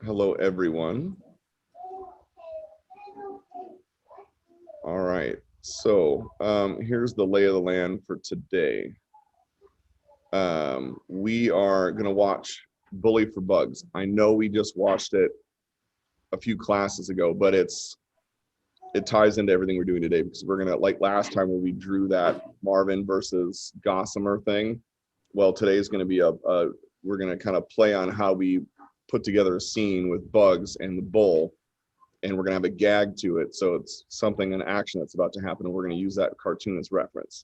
Hello, everyone. All right, so here's the lay of the land for today. We are going to watch Bully for Bugs. I know we just watched it a few classes ago, but it ties into everything we're doing today because we're going to, like last time when we drew that Marvin versus Gossamer thing. Well, today is going to be we're going to kind of play on how we put together a scene with Bugs and the bull, and we're going to have a gag to it. So it's something, an action that's about to happen, and we're going to use that cartoon as reference.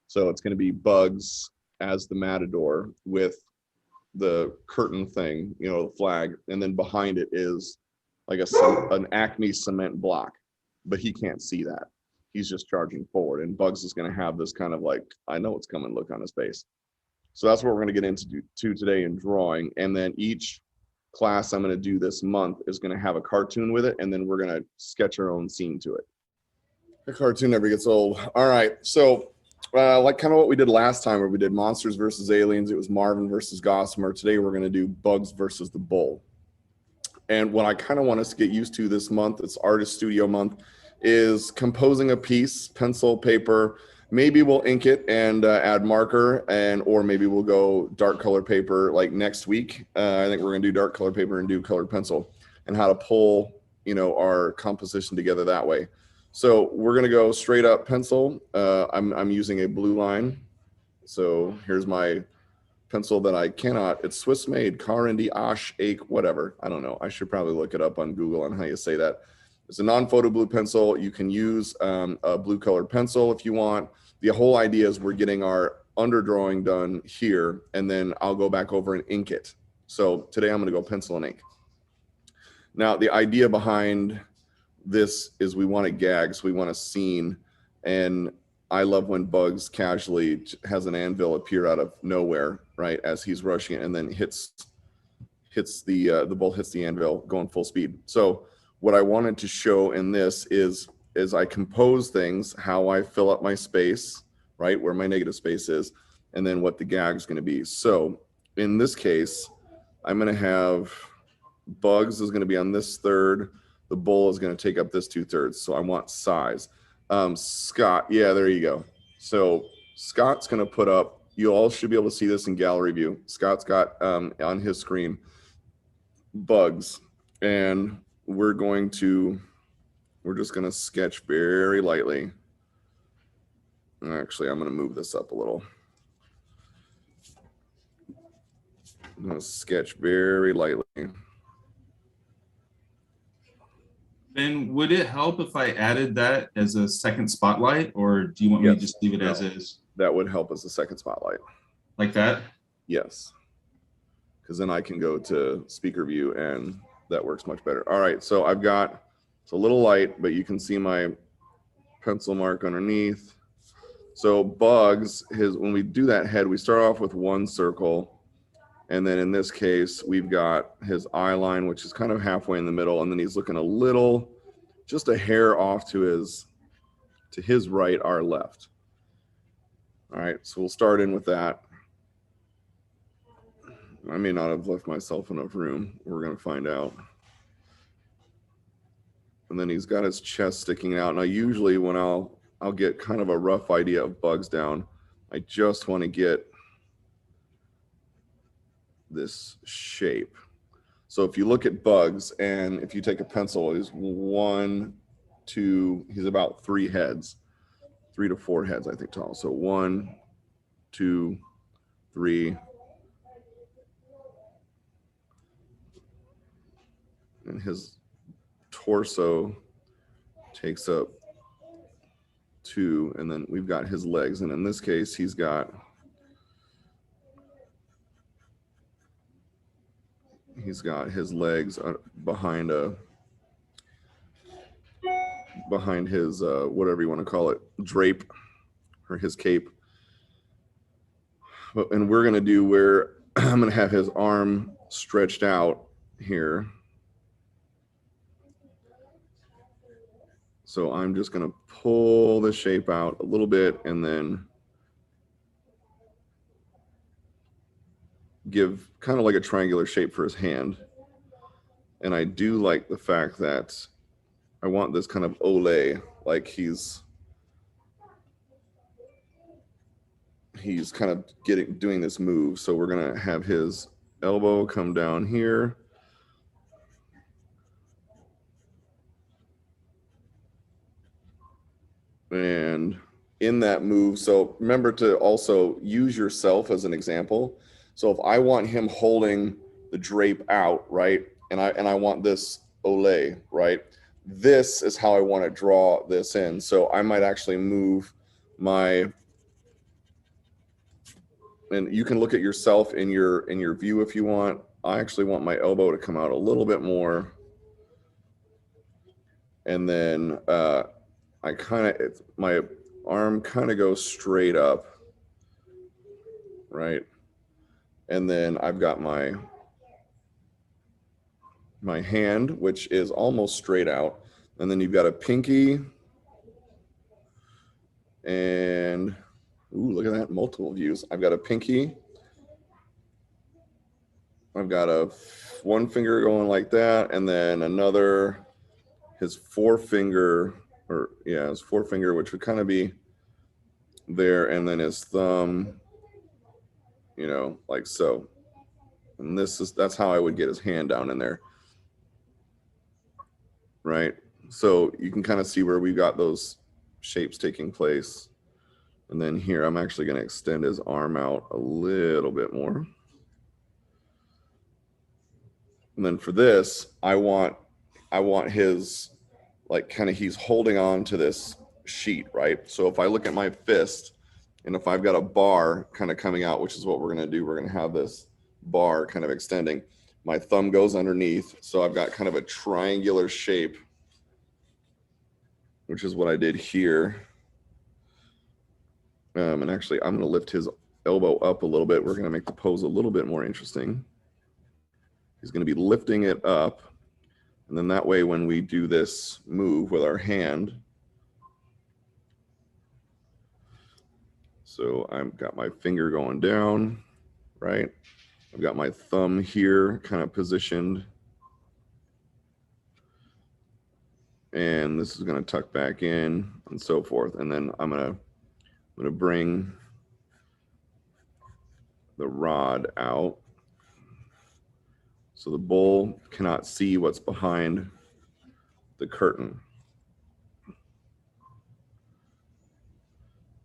So it's going to be Bugs as the matador with the curtain thing, you know, the flag, and then behind it is like an Acme cement block, but he can't see that. He's just charging forward, and Bugs is going to have this kind of like, I know it's coming look on his face. So that's what we're going to get into today in drawing, and then each class I'm going to do this month is going to have a cartoon with it, and then we're going to sketch our own scene to it. The cartoon never gets old. All right, so like kind of what we did last time where we did monsters versus aliens, it was Marvin versus Gossamer. Today we're going to do Bugs versus the bull. And what I kind of want us to get used to this month, it's artist studio month, is composing a piece, pencil, paper. Maybe we'll ink it and add marker, or maybe we'll go dark color paper like next week. I think we're going to do dark color paper and do colored pencil, and how to pull, you know, our composition together that way. So we're going to go straight up pencil. I'm using a blue line. So here's my pencil that I cannot, it's Swiss made, Carendi, Ash, Ake, whatever. I don't know. I should probably look it up on Google on how you say that. It's a non-photo blue pencil. You can use a blue colored pencil if you want. The whole idea is we're getting our underdrawing done here, and then I'll go back over and ink it. So today I'm going to go pencil and ink. Now, the idea behind this is we want a gag, so we want a scene. And I love when Bugs casually has an anvil appear out of nowhere, right, as he's rushing it, and then hits the bull hits the anvil going full speed. So what I wanted to show in this is I compose things, how I fill up my space, right, where my negative space is, and then what the gag is going to be. So in this case, I'm going to have Bugs is going to be on this third. The bull is going to take up this 2/3. So I want size. Scott, yeah, there you go. So Scott's going to put up, you all should be able to see this in gallery view. Scott's got on his screen Bugs, and we're just going to sketch very lightly. Actually, I'm going to move this up a little. I'm going to sketch very lightly. Ben, would it help if I added that as a second spotlight, or do you want me to just leave it as is? That would help as a second spotlight. Like that? Yes. Because then I can go to speaker view, and that works much better. All right, so I've got, it's a little light, but you can see my pencil mark underneath. So Bugs, when we do that head, we start off with one circle. And then in this case, we've got his eye line, which is kind of halfway in the middle. And then he's looking a little, just a hair off to his right, our left. All right, so we'll start in with that. I may not have left myself enough room. We're going to find out. And then he's got his chest sticking out. Now, usually when I'll get kind of a rough idea of Bugs down, I just want to get this shape. So if you look at Bugs, and if you take a pencil, he's 1, 2, he's about 3 heads, 3 to 4 heads, I think, tall. So 1, 2, 3. And his torso takes up 2, and then we've got his legs. And in this case, he's got his legs behind his whatever you want to call it, drape, or his cape. And we're going to do where I'm going to have his arm stretched out here. So I'm just going to pull the shape out a little bit, and then give kind of like a triangular shape for his hand. And I do like the fact that I want this kind of ole, like he's kind of doing this move. So we're gonna have his elbow come down here. And in that move, so remember to also use yourself as an example. So if I want him holding the drape out, right, and I want this ole, right, this is how I want to draw this in. So I might actually move my, and you can look at yourself in your view if you want. I actually want my elbow to come out a little bit more, and then I kind of, my arm kind of goes straight up, right? And then I've got my hand, which is almost straight out. And then you've got a pinky. And, ooh, look at that, multiple views. I've got a pinky. I've got one finger going like that. And then another, his forefinger, his forefinger, which would kind of be there. And then his thumb, like so. And that's how I would get his hand down in there. Right? So you can kind of see where we've got those shapes taking place. And then here, I'm actually going to extend his arm out a little bit more. And then for this, I want his, like, kind of, he's holding on to this sheet, right? So if I look at my fist, and if I've got a bar kind of coming out, which is what we're going to do, we're going to have this bar kind of extending. My thumb goes underneath, so I've got kind of a triangular shape, which is what I did here. And actually, I'm going to lift his elbow up a little bit. We're going to make the pose a little bit more interesting. He's going to be lifting it up. And then that way, when we do this move with our hand, so I've got my finger going down, right? I've got my thumb here kind of positioned. And this is going to tuck back in and so forth. And then I'm going to bring the rod out. So the bull cannot see what's behind the curtain.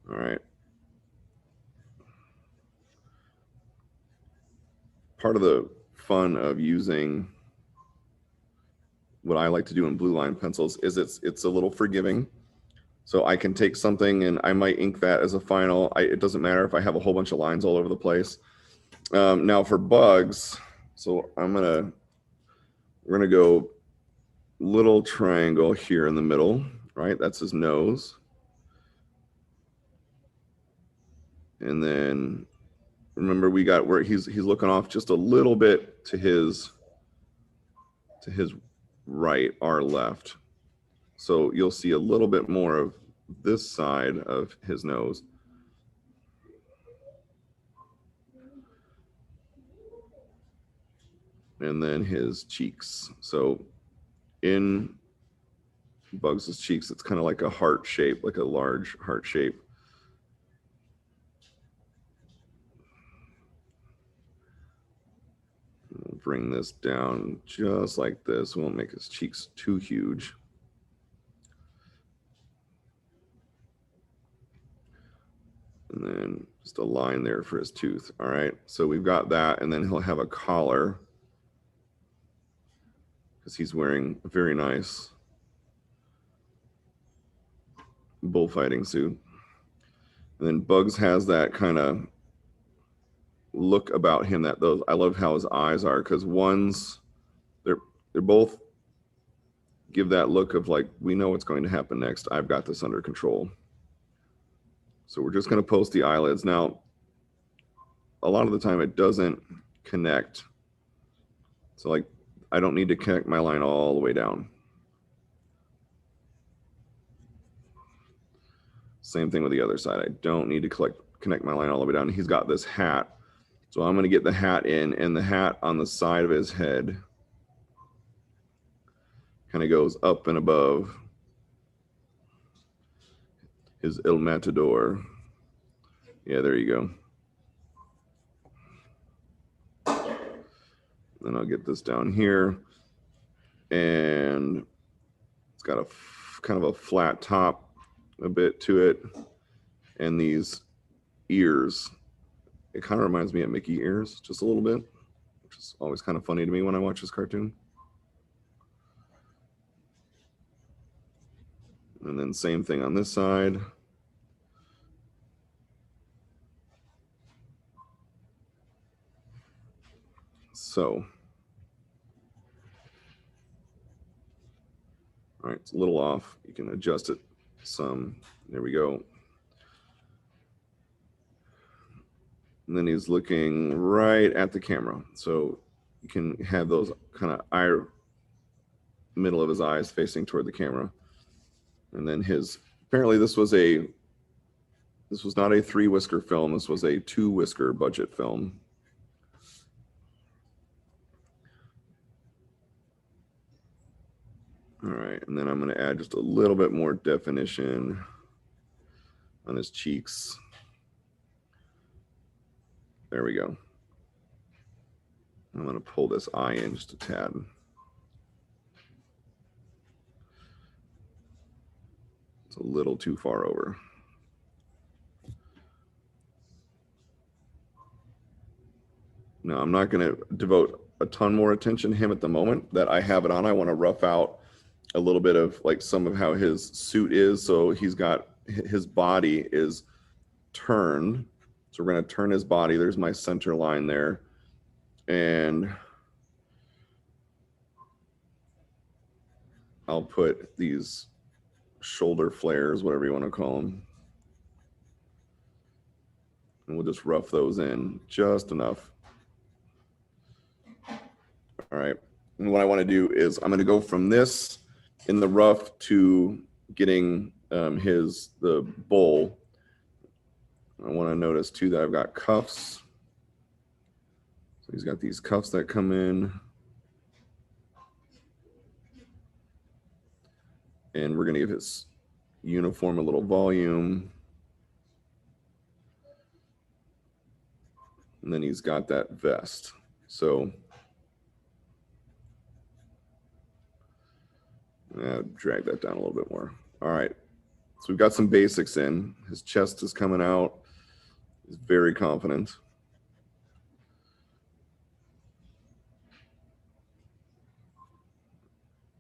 All right. Part of the fun of using what I like to do in blue line pencils is it's a little forgiving. So I can take something and I might ink that as a final. It doesn't matter if I have a whole bunch of lines all over the place. Now for bugs, so we're gonna go little triangle here in the middle, right? That's his nose. And then remember we got where he's looking off just a little bit to his right, our left. So you'll see a little bit more of this side of his nose. And then his cheeks. So in Bugs' cheeks, it's kind of like a heart shape, like a large heart shape. We'll bring this down just like this. We won't make his cheeks too huge. And then just a line there for his tooth. All right, so we've got that, and then he'll have a collar because he's wearing a very nice bullfighting suit. And then Bugs has that kind of look about him that those, I love how his eyes are, because they're both give that look of like, we know what's going to happen next. I've got this under control. So we're just going to post the eyelids. Now, a lot of the time it doesn't connect. So like, I don't need to connect my line all the way down. Same thing with the other side. I don't need to connect my line all the way down. He's got this hat. So I'm going to get the hat in, and the hat on the side of his head kind of goes up and above his El Matador. Yeah, there you go. Then I'll get this down here, and it's got a kind of a flat top a bit to it, and these ears. It kind of reminds me of Mickey ears just a little bit, which is always kind of funny to me when I watch this cartoon. And then same thing on this side. So, all right, it's a little off. You can adjust it some. There we go. And then he's looking right at the camera. So you can have those kind of middle of his eyes facing toward the camera. And then apparently this was not a 3-whisker film. This was a 2-whisker budget film. All right, and then I'm going to add just a little bit more definition on his cheeks. There we go. I'm going to pull this eye in just a tad. It's a little too far over. Now, I'm not going to devote a ton more attention to him at the moment that I have it on. I want to rough out a little bit of like some of how his suit is. So he's got, his body is turned. So we're going to turn his body. There's my center line there. And I'll put these shoulder flares, whatever you want to call them. And we'll just rough those in just enough. All right. And what I want to do is I'm going to go from this in the rough to getting the bowl. I want to notice too that I've got cuffs. So he's got these cuffs that come in. And we're going to give his uniform a little volume. And then he's got that vest. So drag that down a little bit more. All right. So we've got some basics in. His chest is coming out. He's very confident.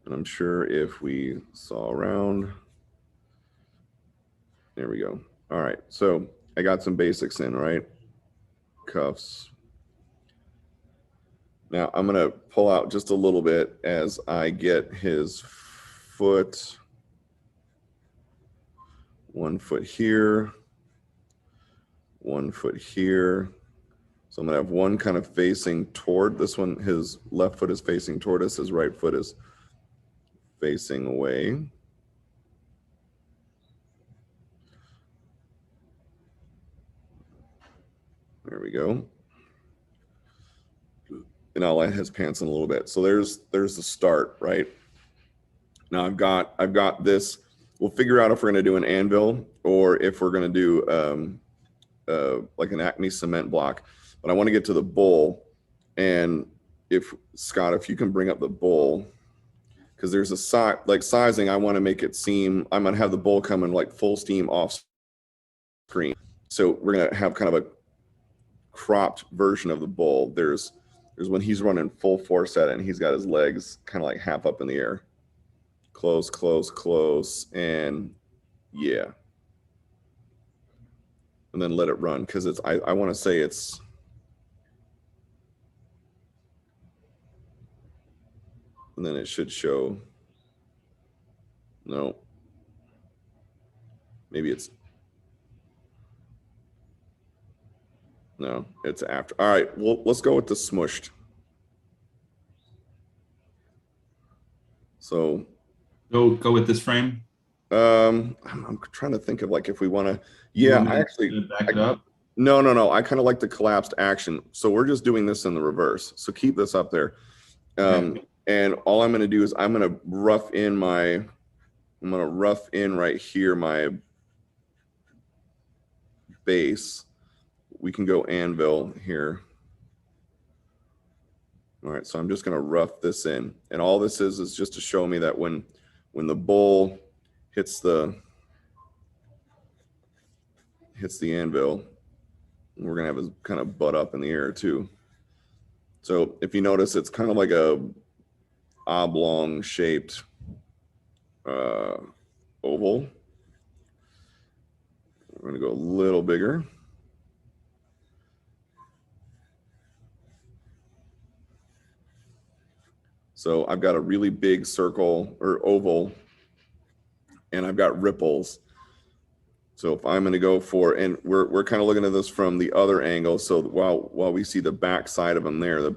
And I'm sure if we saw around, there we go. All right. So I got some basics in, right? Cuffs. Now I'm going to pull out just a little bit as I get his foot. 1 foot here, 1 foot here. So I'm going to have one kind of facing toward this one. His left foot is facing toward us. His right foot is facing away. There we go. And I'll let his pants in a little bit. So there's the start, right? Now I've got this. We'll figure out if we're going to do an anvil or if we're going to do like an Acme cement block. But I want to get to the bowl. And if Scott, if you can bring up the bowl, because there's a like sizing, I want to make it seem, I'm going to have the bowl coming like full steam off screen. So we're going to have kind of a cropped version of the bowl. There's when he's running full force at it and he's got his legs kind of like half up in the air. Close, close, close, and yeah. And then let it run, because it's, I want to say it's, and then it should show, no. Maybe it's, no, it's after. All right, well, let's go with the smushed. So Go with this frame. I'm trying to think of like if we want to. Yeah, I actually back it up. No. I kind of like the collapsed action. So we're just doing this in the reverse. So keep this up there. Okay. And all I'm going to do is I'm going to rough in right here my base. We can go anvil here. All right, so I'm just going to rough this in. And all this is just to show me that when the bowl hits the anvil, we're going to have his kind of butt up in the air too. So if you notice, it's kind of like a oblong shaped oval. We're going to go a little bigger. So I've got a really big circle or oval, and I've got ripples. So if I'm going to go for, and we're kind of looking at this from the other angle. So while we see the back side of him there, the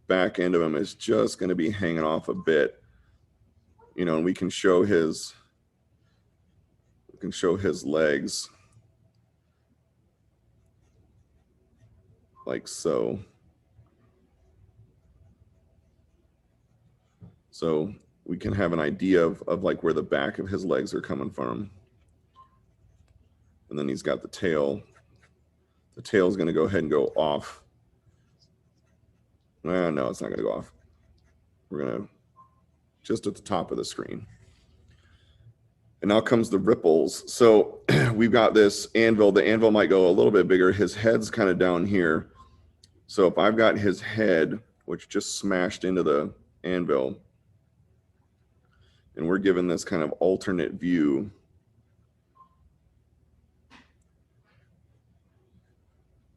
back end of him is just going to be hanging off a bit, you know, and we can show his legs like so. So we can have an idea of like where the back of his legs are coming from. And then he's got the tail. The tail is going to go ahead and go off. No, it's not going to go off. We're going to just at the top of the screen. And now comes the ripples. So we've got this anvil. The anvil might go a little bit bigger. His head's kind of down here. So if I've got his head, which just smashed into the anvil, and we're given this kind of alternate view,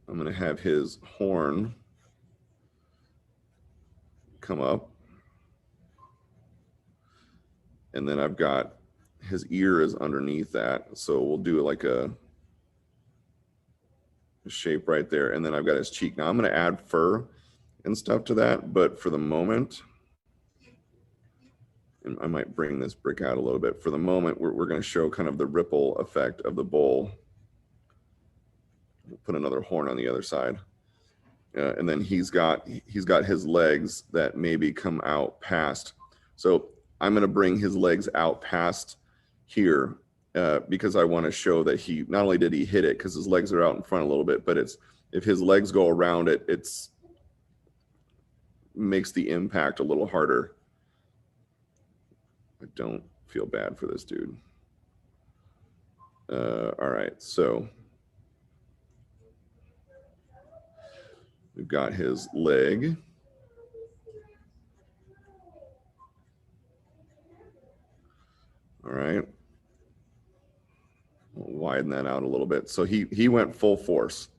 I'm going to have his horn come up. And then I've got his ear is underneath that. So we'll do like a shape right there. And then I've got his cheek. Now I'm going to add fur and stuff to that. But for the moment, and I might bring this brick out a little bit. For the moment, we're going to show kind of the ripple effect of the bowl. We'll put another horn on the other side. And then he's got his legs that maybe come out past. So I'm going to bring his legs out past here because I want to show that he not only did he hit it because his legs are out in front a little bit, but it's if his legs go around it, it's makes the impact a little harder. I don't feel bad for this dude. All right, so we've got his leg. All right. We'll widen that out a little bit. So he went full force.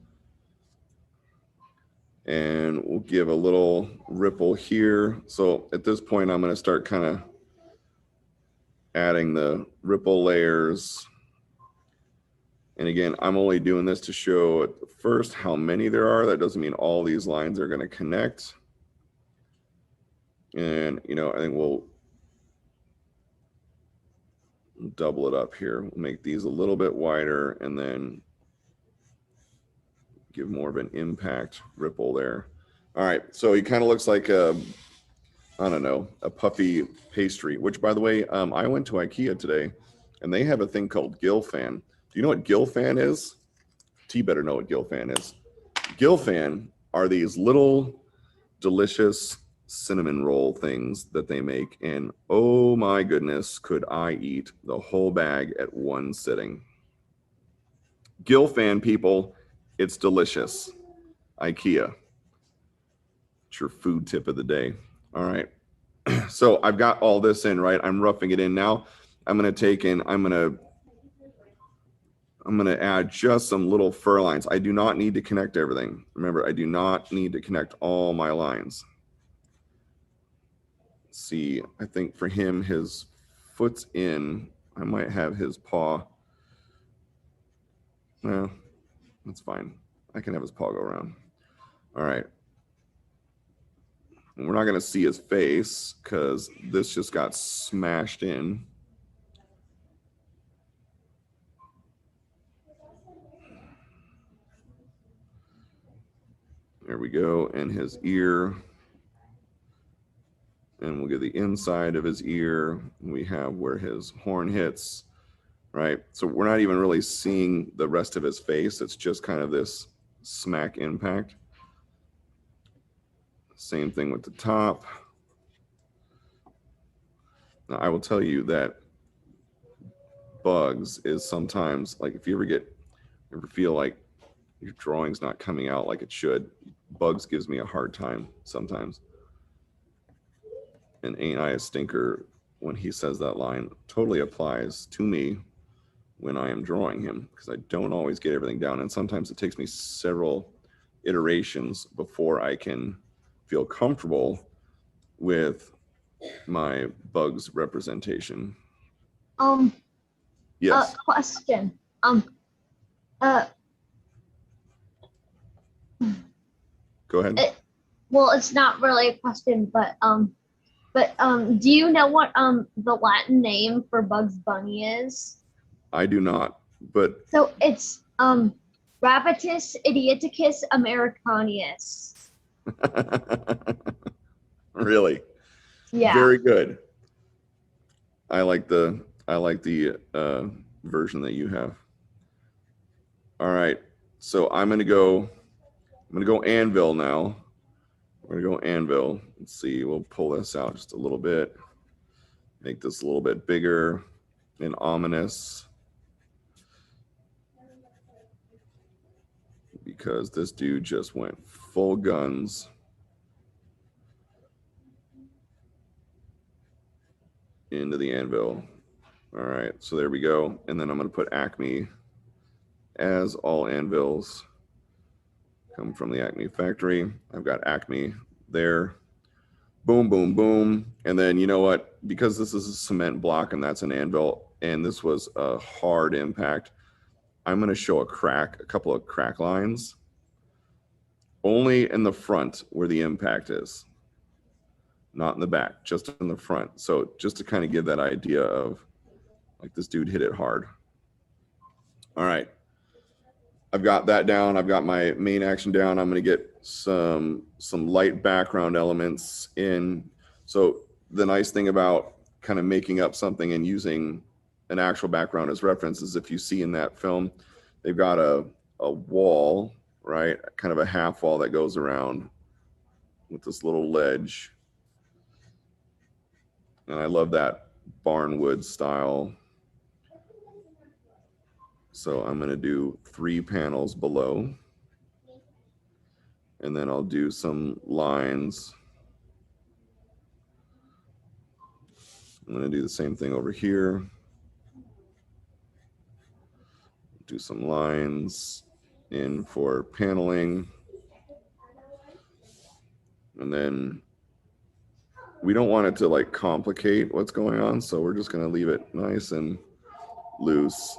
And we'll give a little ripple here. So at this point, I'm going to start kind of adding the ripple layers. And again, I'm only doing this to show at first how many there are. That doesn't mean all these lines are going to connect. And, you know, I think we'll double it up here. We'll make these a little bit wider and then give more of an impact ripple there. All right, so he kind of looks like a, I don't know, a puffy pastry, which by the way, I went to IKEA today and they have a thing called gill fan. Do you know what gill fan is? T better know what gill fan is. Gill fan are these little delicious cinnamon roll things that they make. And oh my goodness, could I eat the whole bag at one sitting. Gill fan, people, it's delicious. IKEA. It's your food tip of the day. All right. So I've got all this in, right? I'm roughing it in now. I'm going to take in, I'm going to add just some little fur lines. I do not need to connect everything. Remember, I do not need to connect all my lines. Let's see, I think for him, his foot's in. I might have his paw. No, that's fine. I can have his paw go around. All right. And we're not going to see his face because this just got smashed in. There we go. And his ear. and we'll get the inside of his ear. We have where his horn hits, right? So we're not even really seeing the rest of his face. It's just kind of this smack impact. Same thing with the top. Now, I will tell you that bugs is sometimes, like, if you ever feel like your drawing's not coming out like it should, bugs gives me a hard time sometimes. And ain't I a stinker when he says that line totally applies to me when I am drawing him, because I don't always get everything down. And sometimes it takes me several iterations before I can feel comfortable with my bugs representation. Yes. Question. Go ahead. Well, it's not really a question, but do you know what the Latin name for Bugs Bunny is? I do not, but so it's Rabitus idioticus americanus. Really? Yeah. Very good. I like the version that you have. All right. So I'm gonna go anvil now. We're gonna go anvil. Let's see, we'll pull this out just a little bit. Make this a little bit bigger and ominous, because this dude just went full guns into the anvil. All right, so there we go. And then I'm gonna put Acme, as all anvils come from the Acme factory. I've got Acme there. Boom, boom, boom. And then, you know what? Because this is a cement block and that's an anvil, and this was a hard impact, I'm going to show a couple of crack lines, only in the front where the impact is, not in the back, just in the front. So just to kind of give that idea of, like, this dude hit it hard. All right. I've got that down. I've got my main action down. I'm going to get some light background elements in. So the nice thing about kind of making up something and using an actual background as reference is, if you see in that film, they've got a wall, right? Kind of a half wall that goes around with this little ledge. And I love that barnwood style. So I'm going to do 3 panels below, and then I'll do some lines. I'm going to do the same thing over here. Do some lines in for paneling. And then we don't want it to, like, complicate what's going on, so we're just going to leave it nice and loose.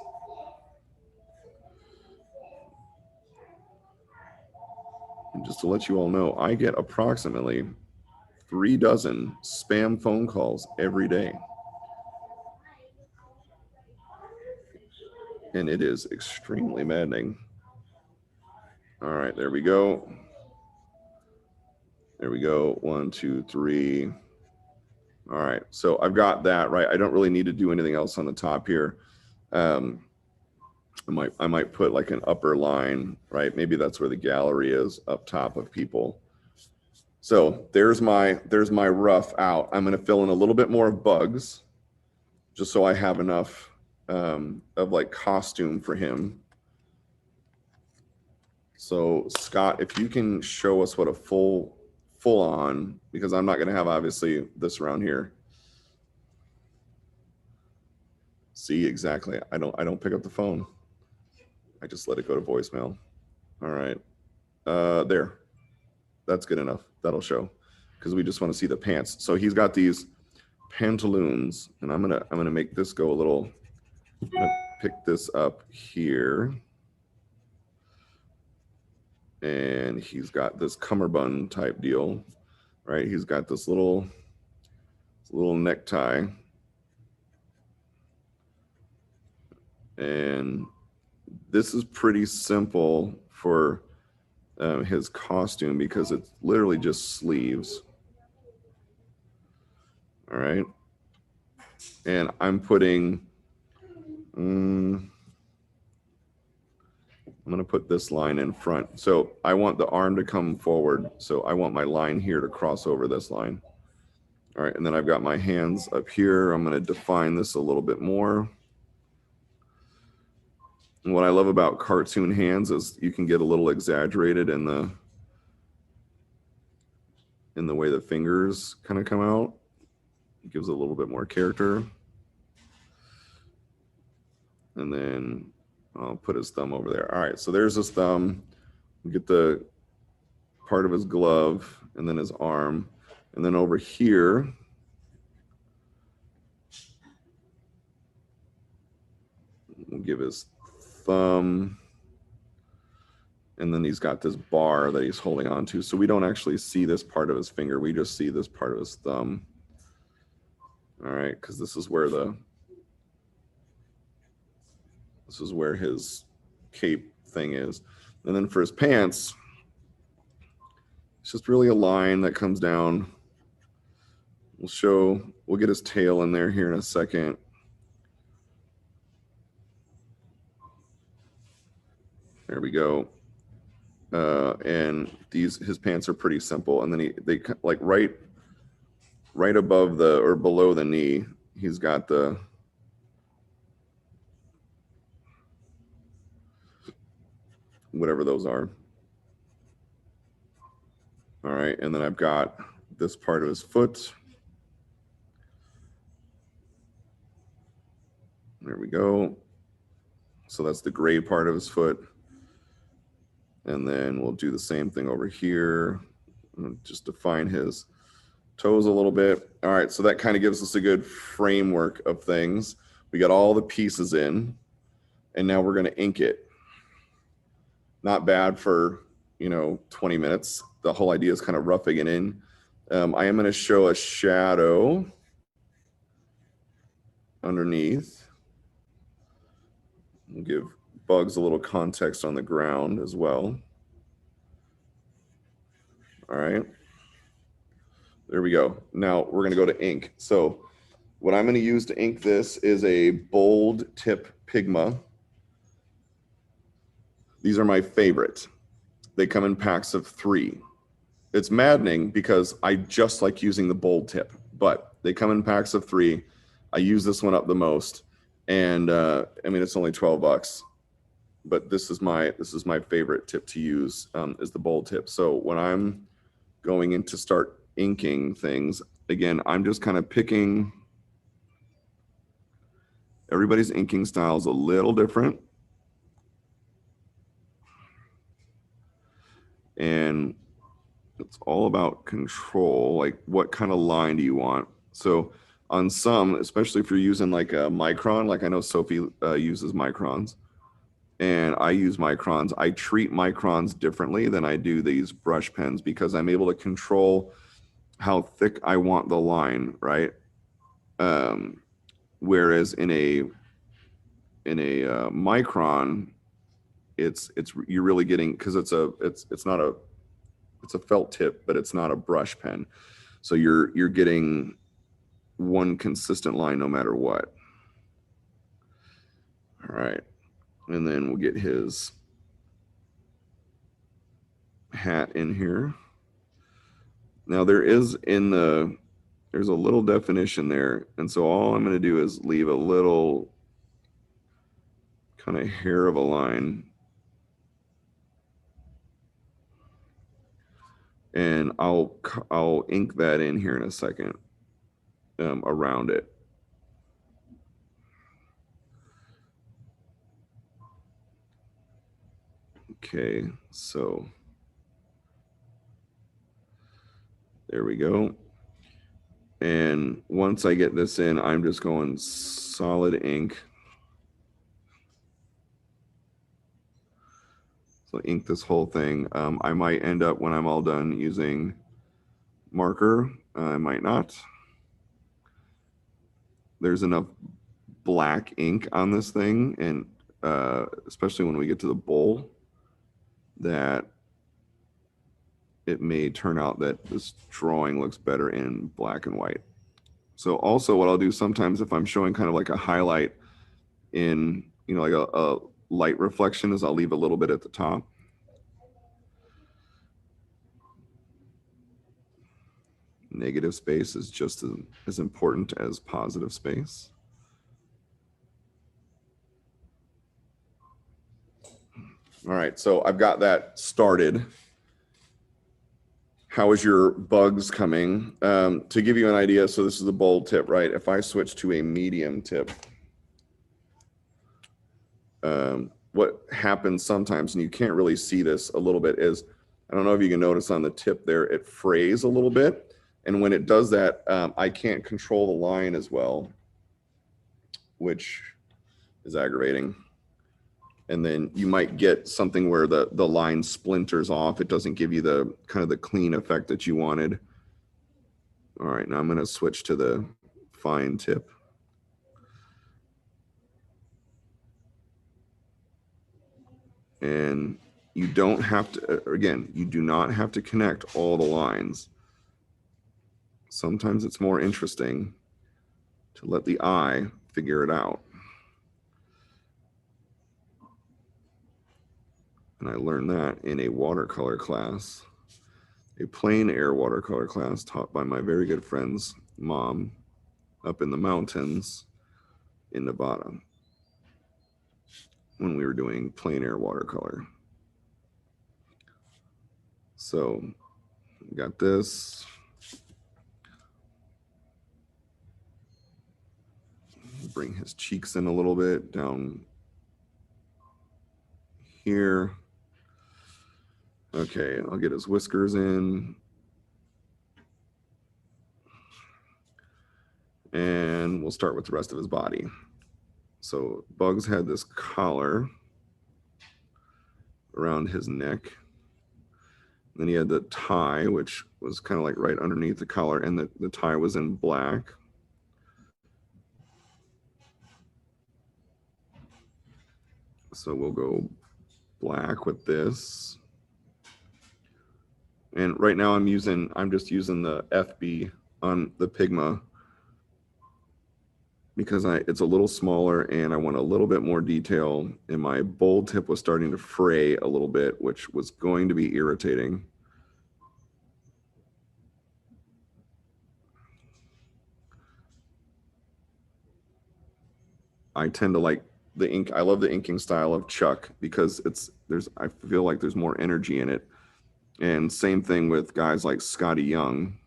And just to let you all know, I get approximately 3 dozen spam phone calls every day. And it is extremely maddening. All right, there we go. There we go. 1, 2, 3. All right, so I've got that, right? I don't really need to do anything else on the top here. I might put like an upper line, right? Maybe that's where the gallery is, up top of people. So there's my rough out. I'm going to fill in a little bit more of bugs, just so I have enough of, like, costume for him. So Scott, if you can show us what a full on, because I'm not going to have, obviously, this around here. See, exactly. I don't pick up the phone. I just let it go to voicemail. All right. There. That's good enough. That'll show, because we just want to see the pants. So he's got these pantaloons, and I'm gonna make this go a little. I'm gonna pick this up here, and he's got this cummerbund type deal, right? He's got this little necktie, and this is pretty simple for his costume, because it's literally just sleeves. All right. And I'm putting, I'm going to put this line in front. So I want the arm to come forward. So I want my line here to cross over this line. All right. And then I've got my hands up here. I'm going to define this a little bit more. And what I love about cartoon hands is you can get a little exaggerated in the way the fingers kind of come out. It gives it a little bit more character. And then I'll put his thumb over there. All right, so there's his thumb. We get the part of his glove and then his arm. And then over here, we'll give his thumb. And then he's got this bar that he's holding on to. So we don't actually see this part of his finger. We just see this part of his thumb. All right, because this is where his cape thing is. And then for his pants, it's just really a line that comes down. We'll get his tail in there here in a second. There we go. And his pants are pretty simple. And then they like right above or below the knee, he's got whatever those are. All right, and then I've got this part of his foot. There we go. So that's the gray part of his foot. And then we'll do the same thing over here. Just define his toes a little bit. All right, so that kind of gives us a good framework of things. We got all the pieces in, and now we're going to ink it. Not bad for, 20 minutes. The whole idea is kind of roughing it in. I am going to show a shadow underneath. We'll give Bugs a little context on the ground as well. All right. There we go. Now we're going to go to ink. So what I'm going to use to ink this is a bold tip Pigma. These are my favorite. They come in packs of 3. It's maddening because I just like using the bold tip, but they come in packs of 3. I use this one up the most. And I mean, it's only $12, but this is my favorite tip to use, is the bold tip. So when I'm going in to start inking things, again, I'm just kind of picking. Everybody's inking style is a little different. And it's all about control, like what kind of line do you want? So on some, especially if you're using like a micron, like I know Sophie uses microns, and I use microns. I treat microns differently than I do these brush pens because I'm able to control how thick I want the line, right? Whereas in a micron, it's you're really getting, because it's a felt tip, but it's not a brush pen, so you're getting one consistent line no matter what. All right. And then we'll get his hat in here. Now there's a little definition there. And so all I'm going to do is leave a little kind of hair of a line. And I'll ink that in here in a second, around it. Okay, so there we go. And once I get this in, I'm just going solid ink. So ink this whole thing. I might end up, when I'm all done, using marker. I might not. There's enough black ink on this thing, and especially when we get to the bowl, that it may turn out that this drawing looks better in black and white. So also what I'll do sometimes if I'm showing kind of like a highlight in, you know, like a light reflection is I'll leave a little bit at the top. Negative space is just as important as positive space. All right, so I've got that started. How is your bugs coming? To give you an idea, so this is a bold tip, right? If I switch to a medium tip, what happens sometimes, and you can't really see this a little bit, is, I don't know if you can notice on the tip there, it frays a little bit. And when it does that, I can't control the line as well, which is aggravating. And then you might get something where the line splinters off. It doesn't give you the kind of the clean effect that you wanted. All right, now I'm going to switch to the fine tip. And you don't have to, again, you do not have to connect all the lines. Sometimes it's more interesting to let the eye figure it out. And I learned that in a watercolor class, a plein air watercolor class taught by my very good friend's mom up in the mountains in Nevada when we were doing plein air watercolor. So got this. Bring his cheeks in a little bit down here. Okay, I'll get his whiskers in. And we'll start with the rest of his body. So Bugs had this collar around his neck. Then he had the tie, which was kind of like right underneath the collar, and the tie was in black. So we'll go black with this. And right now I'm just using the FB on the Pigma because it's a little smaller and I want a little bit more detail, and my bold tip was starting to fray a little bit, which was going to be irritating. I tend to like the ink. I love the inking style of Chuck because I feel like there's more energy in it. And same thing with guys like Scotty Young.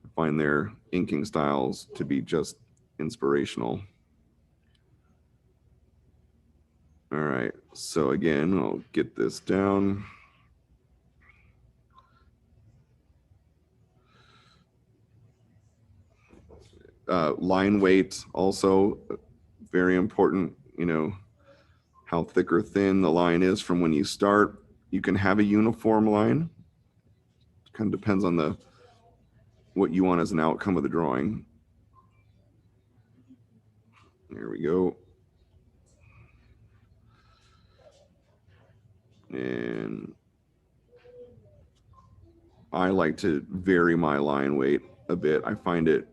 I find their inking styles to be just inspirational. All right, so again, I'll get this down. Line weight also very important, you know, how thick or thin the line is from when you start. You can have a uniform line. It kind of depends on what you want as an outcome of the drawing. There we go. And I like to vary my line weight a bit. I find it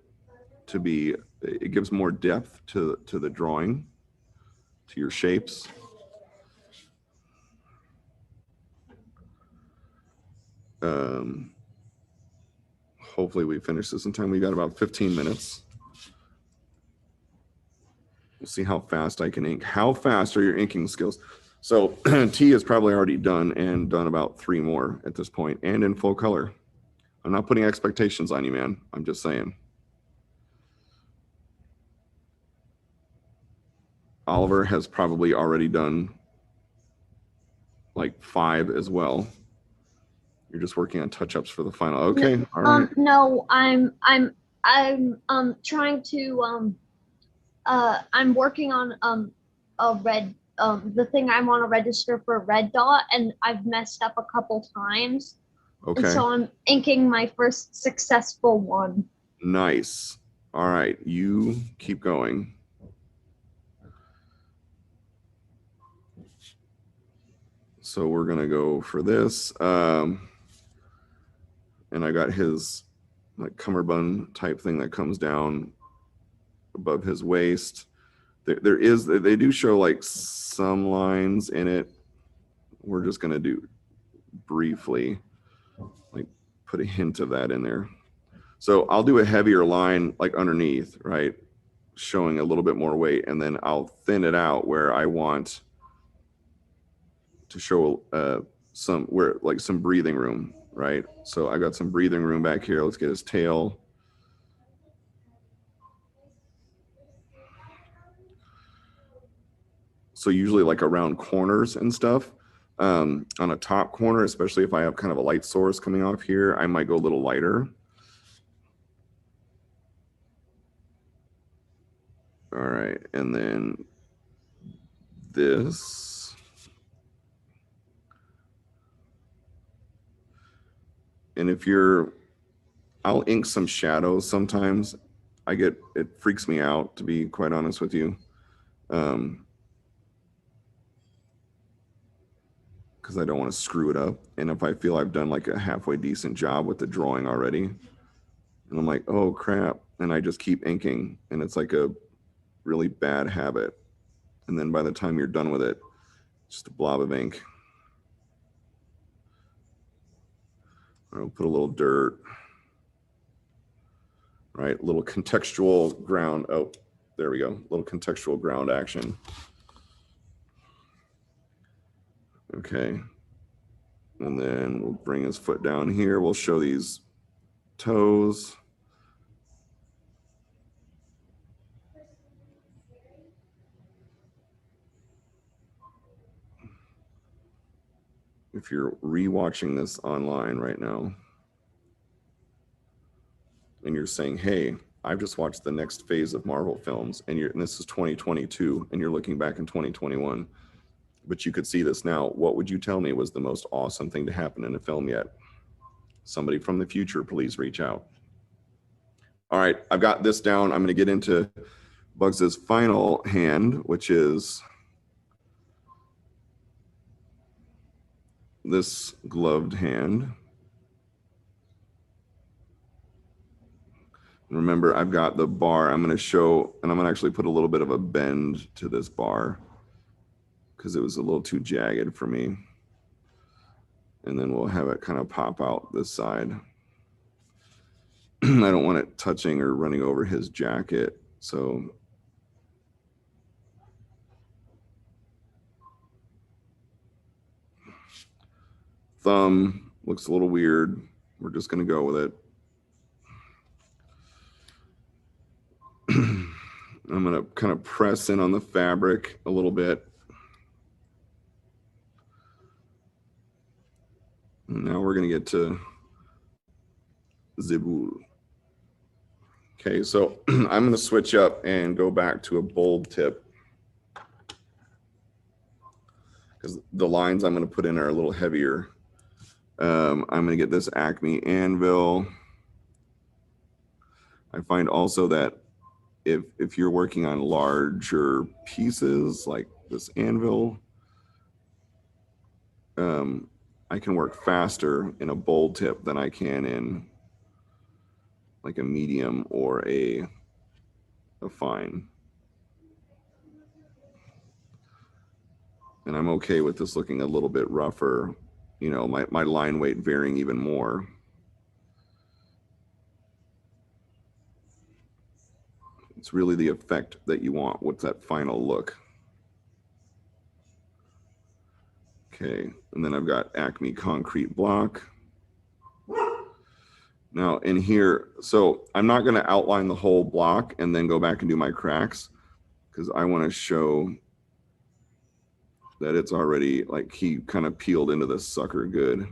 gives more depth to the drawing, to your shapes. Hopefully we finish this in time. We got about 15 minutes. We'll see how fast I can ink. How fast are your inking skills? So T is probably already done about 3 more at this point and in full color. I'm not putting expectations on you, man. I'm just saying. Oliver has probably already done like 5 as well. You're just working on touch-ups for the final. Okay. No, all right. no, I'm trying to I'm working on a red the thing I want to register for red dot, and I've messed up a couple times. Okay. And so I'm inking my first successful one. Nice. All right, you keep going. So we're gonna go for this. And I got his like cummerbund type thing that comes down above his waist. They do show like some lines in it. We're just going to do briefly, like put a hint of that in there. So I'll do a heavier line like underneath, right? Showing a little bit more weight, and then I'll thin it out where I want to show some breathing room, right? So I got some breathing room back here. Let's get his tail. So usually like around corners and stuff, on a top corner, especially if I have kind of a light source coming off here, I might go a little lighter. All right, and then this. And if I'll ink some shadows sometimes. It freaks me out, to be quite honest with you. Because I don't want to screw it up. And if I feel I've done like a halfway decent job with the drawing already, and I'm like, oh crap, and I just keep inking, and it's like a really bad habit. And then by the time you're done with it, it's just a blob of ink. I'll put a little dirt, right? A little contextual ground. Oh, there we go. A little contextual ground action. Okay. And then we'll bring his foot down here. We'll show these toes. If you're rewatching this online right now and you're saying, hey, I've just watched the next phase of Marvel films, and this is 2022 and you're looking back in 2021, but you could see this now, what would you tell me was the most awesome thing to happen in a film yet? Somebody from the future, please reach out. All right, I've got this down. I'm going to get into Bugs's final hand, which is this gloved hand. Remember, I've got the bar. I'm going to show, and I'm going to actually put a little bit of a bend to this bar because it was a little too jagged for me. And then we'll have it kind of pop out this side. I don't want it touching or running over his jacket. So thumb looks a little weird. We're just going to go with it. I'm going to kind of press in on the fabric a little bit. And now we're going to get to Zebul. Okay, so I'm going to switch up and go back to a bold tip, because the lines I'm going to put in are a little heavier. I'm going to get this Acme anvil. I find also that if you're working on larger pieces like this anvil, I can work faster in a bold tip than I can in like a medium or a fine. And I'm okay with this looking a little bit rougher, you know, my line weight varying even more. It's really the effect that you want. What's that final look? Okay, and then I've got Acme concrete block. Now in here, so I'm not going to outline the whole block and then go back and do my cracks, because I want to show that it's already like he kind of peeled into this sucker good.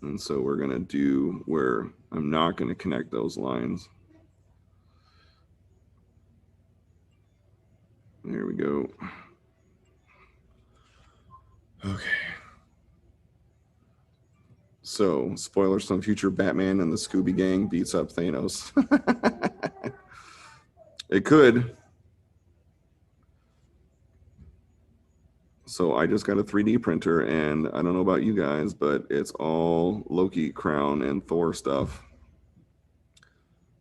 And so we're going to do where I'm not going to connect those lines. There we go. Okay. So, spoiler, some future Batman and the Scooby Gang beats up Thanos. It could. So I just got a 3D printer, and I don't know about you guys, but it's all Loki crown and Thor stuff.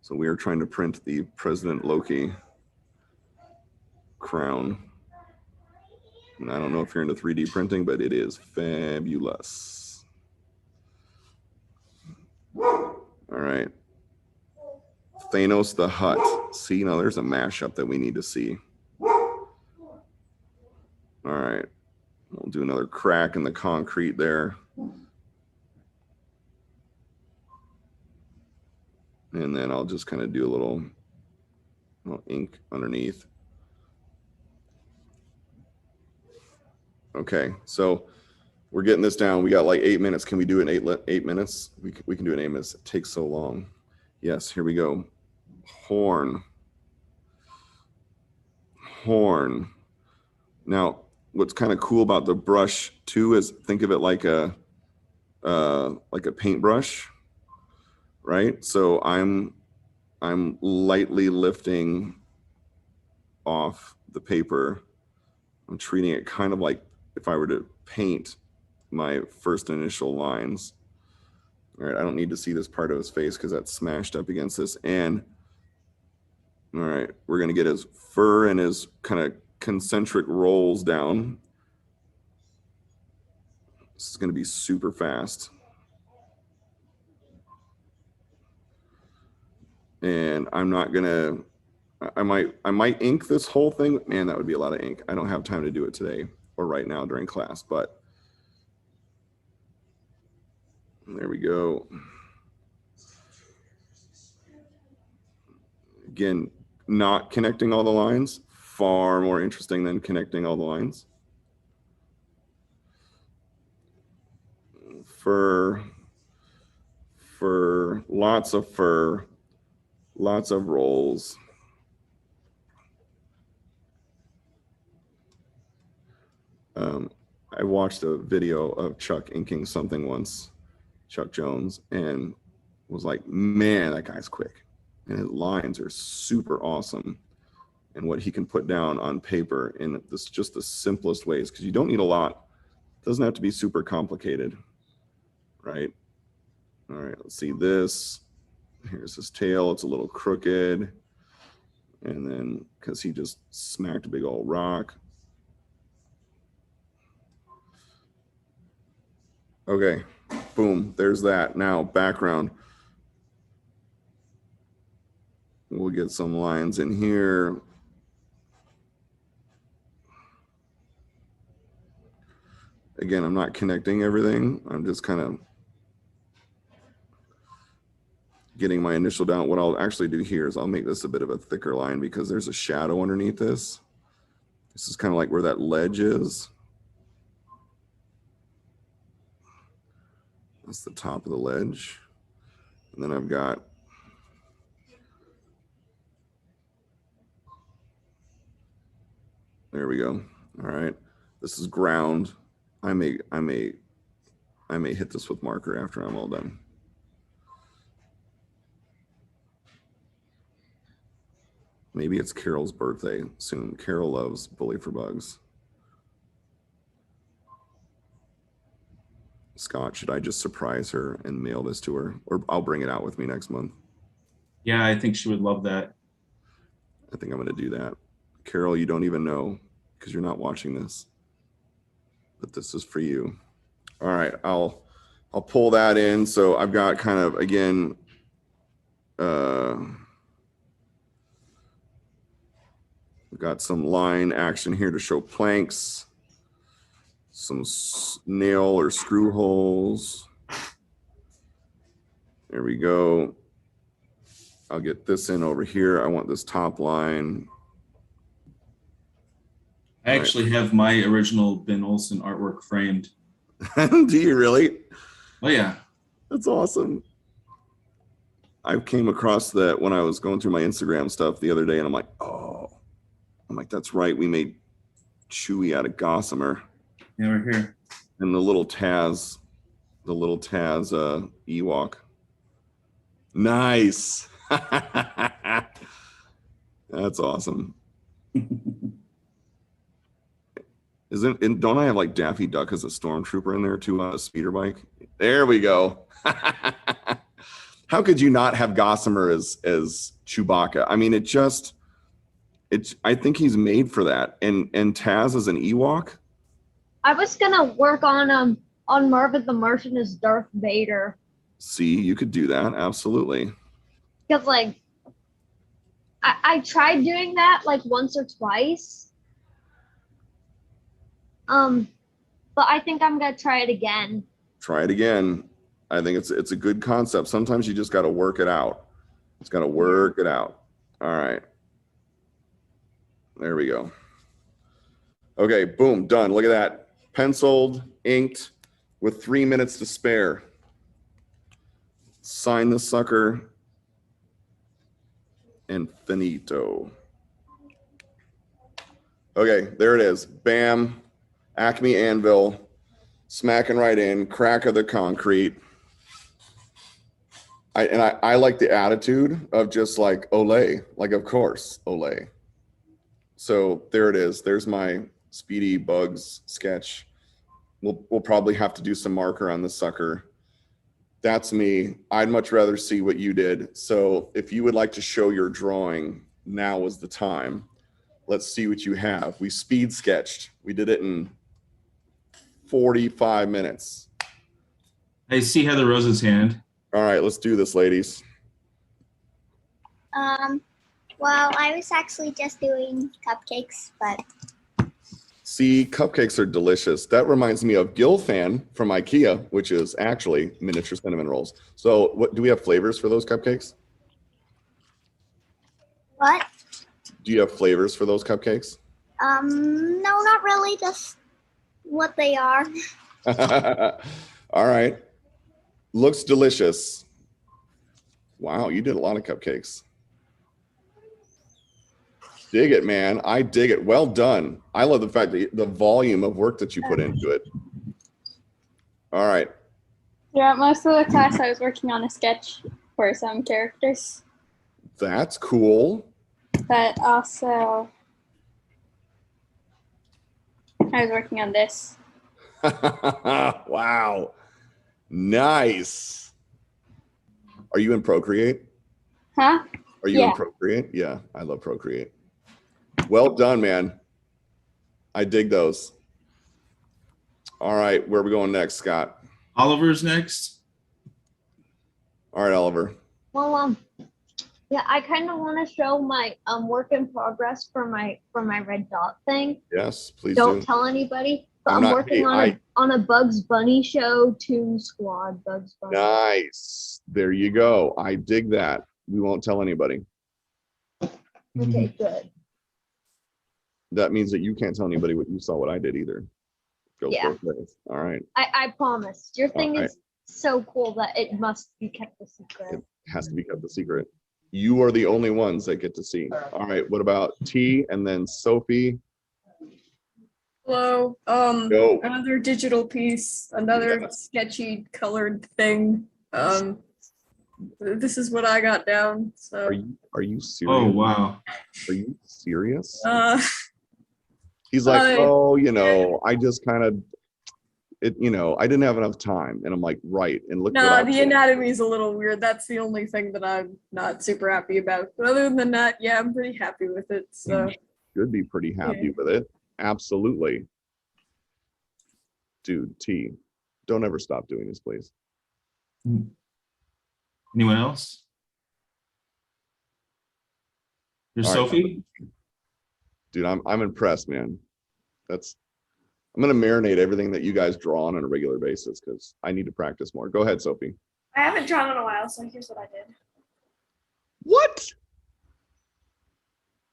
So we are trying to print the President Loki crown. And I don't know if you're into 3D printing, but it is fabulous. All right. Thanos the Hut. See, now there's a mashup that we need to see. All right. We'll do another crack in the concrete there. And then I'll just kind of do a little ink underneath. Okay, so we're getting this down. We got like 8 minutes. Can we do it in 8 minutes? We can do it in 8 minutes. It takes so long. Yes, here we go. Horn. Horn. Now, what's kind of cool about the brush too is think of it like a paintbrush, right? So I'm lightly lifting off the paper. I'm treating it kind of like if I were to paint my first initial lines. All right, I don't need to see this part of his face because that's smashed up against this. And all right, we're gonna get his fur and his kind of concentric rolls down. This is gonna be super fast. And I'm not gonna, I might ink this whole thing. Man, that would be a lot of ink. I don't have time to do it today or right now during class, but there we go. Again, not connecting all the lines, far more interesting than connecting all the lines. Fur, lots of fur, lots of rolls. I watched a video of Chuck inking something once, Chuck Jones, and was like, man, that guy's quick. And his lines are super awesome. And what he can put down on paper in this just the simplest ways, because you don't need a lot. It doesn't have to be super complicated, right? All right, let's see this. Here's his tail. It's a little crooked. And then because he just smacked a big old rock. Okay, boom, there's that. Now, background. We'll get some lines in here. Again, I'm not connecting everything. I'm just kind of getting my initial down. What I'll actually do here is I'll make this a bit of a thicker line because there's a shadow underneath this. This is kind of like where that ledge is. That's the top of the ledge. And then I've got there we go. All right. This is ground. I may hit this with marker after I'm all done. Maybe it's Carol's birthday soon. Carol loves Bully for Bugs. Scott, should I just surprise her and mail this to her? Or I'll bring it out with me next month. Yeah, I think she would love that. I think I'm going to do that. Carol, you don't even know because you're not watching this, but this is for you. All right, I'll pull that in. So I've got kind of, again, we've got some line action here to show planks, some nail or screw holes. There we go. I'll get this in over here. I want this top line. I actually have my original Ben Olson artwork framed. Do you really? Oh yeah. That's awesome. I came across that when I was going through my Instagram stuff the other day, and I'm like, oh, that's right. We made Chewy out of gossamer. Yeah, we're here. And the little Taz Ewok. Nice. That's awesome. And don't I have like Daffy Duck as a stormtrooper in there too on a speeder bike? There we go. How could you not have Gossamer as Chewbacca? I mean, I think he's made for that. And Taz as an Ewok. I was gonna work on Marvin the Martian as Darth Vader. See, you could do that, absolutely. Because like I tried doing that like once or twice. But I think I'm gonna try it again. Try it again. I think it's a good concept. Sometimes you just got to work it out. It's got to work it out. All right. There we go. Okay, boom, done. Look at that. Penciled, inked, with 3 minutes to spare. Sign the sucker. And finito. Okay, there it is. Bam. Acme Anvil. Smacking right in. Crack of the concrete. I like the attitude of just like Olay. Like, of course, Olay. So there it is. There's my Speedy Bugs sketch. We'll probably have to do some marker on the sucker. That's me. I'd much rather see what you did. So if you would like to show your drawing, now is the time. Let's see what you have. We speed sketched. We did it in 45 minutes. I see Heather Rose's hand. All right, let's do this, ladies. Well, I was actually just doing cupcakes, but See, cupcakes are delicious. That reminds me of Gilfan from IKEA, which is actually miniature cinnamon rolls. So what do we have flavors for those cupcakes? what? Do you have flavors for those cupcakes? No, not really, just what they are. All right. Looks delicious. Wow, you did a lot of cupcakes. Dig it, man. I dig it. Well done. I love the fact that the volume of work that you put into it. All right. Throughout most of the class, I was working on a sketch for some characters, That's cool. but also I was working on this. Wow. Nice. Are you in Procreate? Huh? Are you in Yeah. Procreate? Yeah, I love Procreate. Well done, man. I dig those. All right, where are we going next, Scott? Oliver's next. All right, Oliver. Well, yeah, I kind of want to show my work in progress for my red dot thing. Yes, please Don't do. tell anybody. But I'm I'm not- working hey, on a Bugs Bunny show, Toon Squad, Bugs Bunny. Nice. There you go. I dig that. We won't tell anybody. Okay, good. That means that you can't tell anybody what you saw, what I did either. Go Yeah. both ways. All right. I promise. Your thing Alright. is so cool that it must be kept a secret. It has to be kept a secret. You are the only ones that get to see. All right. What about T and then Sophie? Hello. Go. Another digital piece, another Yeah. sketchy colored thing. This is what I got down. So, Are you serious? Oh, wow. Are you serious? He's like, I- oh, I just kind of, I didn't have enough time. And I'm like, right. And look what nah, I the did. anatomy is a little weird. That's the only thing that I'm not super happy about. But other than that, yeah, I'm pretty happy with it. So, Should be pretty happy Yeah. with it. Absolutely. Dude, T, don't ever stop doing this, please. Anyone else? There's All right. Sophie. Dude, I'm impressed, man. I'm gonna marinate everything that you guys draw on a regular basis because I need to practice more. Go ahead, Sophie. I haven't drawn in a while, so here's what I did. What?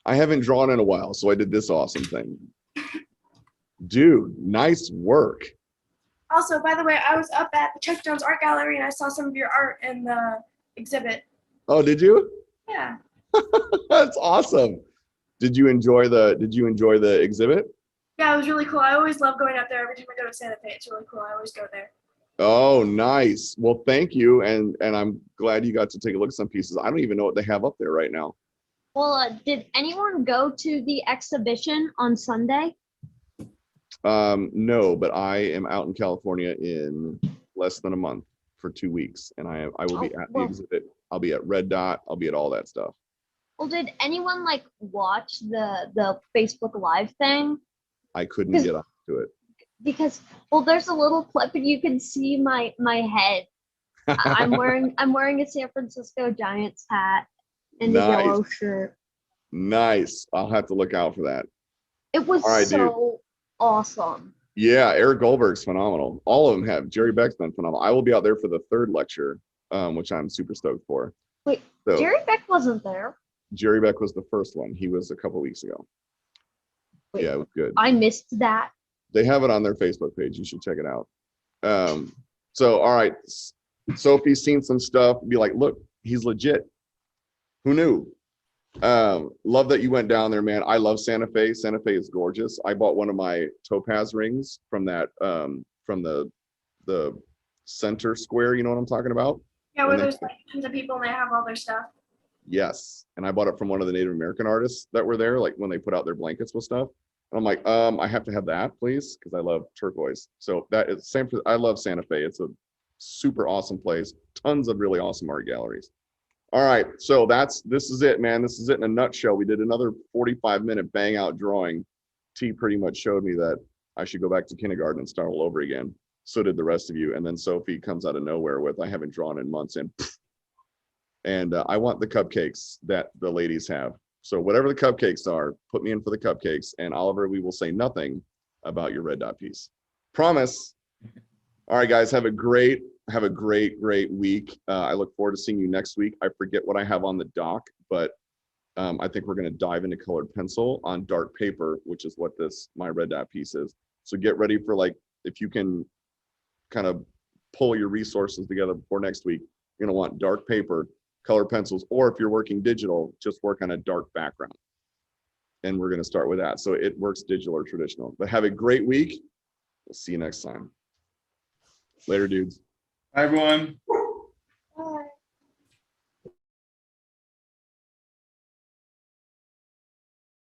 I haven't drawn in a while, so I did this awesome thing. Dude, nice work. Also, by the way, I was up at the Chuck Jones Art Gallery and I saw some of your art in the exhibit. Oh, did you? Yeah. That's awesome. Did you enjoy the exhibit? Yeah, it was really cool. I always love going up there every time I go to Santa Fe. It's really cool. I always go there. Oh, nice. Well, thank you. And I'm glad you got to take a look at some pieces. I don't even know what they have up there right now. Well, did anyone go to the exhibition on Sunday? No, but I am out in California in less than a month for 2 weeks, and I will be Oh, at the well. exhibit. I'll be at Red Dot. I'll be at all that stuff. Well, did anyone like watch the Facebook Live thing? I couldn't get onto it. Because well, there's a little clip and you can see my head. I'm wearing a San Francisco Giants hat and a Nice. yellow shirt. Nice. I'll have to look out for that. It was All right, so awesome. Yeah, Eric Goldberg's phenomenal. All of them have. Jerry Beck's been phenomenal. I will be out there for the 3rd lecture, which I'm super stoked for. Wait, So, Jerry Beck wasn't there. Jerry Beck was the first one. He was a couple weeks ago. Wait, Yeah, it was good. I missed that. They have it on their Facebook page. You should check it out. So, all right. Sophie's seen some stuff. Be like, look, he's legit. Who knew? Love that you went down there, man. I love Santa Fe. Santa Fe is gorgeous. I bought one of my topaz rings from that from the center square. You know what I'm talking about? Yeah, where And there's like tons of people and they have all their stuff. Yes. And I bought it from one of the Native American artists that were there, like when they put out their blankets with stuff. And I'm like, I have to have that, please, because I love turquoise. So that is I love Santa Fe. It's a super awesome place. Tons of really awesome art galleries. All right, so this is it, man. This is it in a nutshell. We did another 45-minute bang out drawing. T pretty much showed me that I should go back to kindergarten and start all over again. So did the rest of you. And then Sophie comes out of nowhere with, I haven't drawn in months, and I want the cupcakes that the ladies have. So whatever the cupcakes are, put me in for the cupcakes. And Oliver, we will say nothing about your red dot piece. Promise. All right, guys, have a great week. I look forward to seeing you next week. I forget what I have on the dock, but I think we're going to dive into colored pencil on dark paper, which is what my red dot piece is. So get ready for, like, if you can kind of pull your resources together before next week, you're going to want dark paper, color pencils, or if you're working digital, just work on a dark background. And we're going to start with that. So it works digital or traditional. But have a great week. We'll see you next time. Later, dudes. Hi, everyone.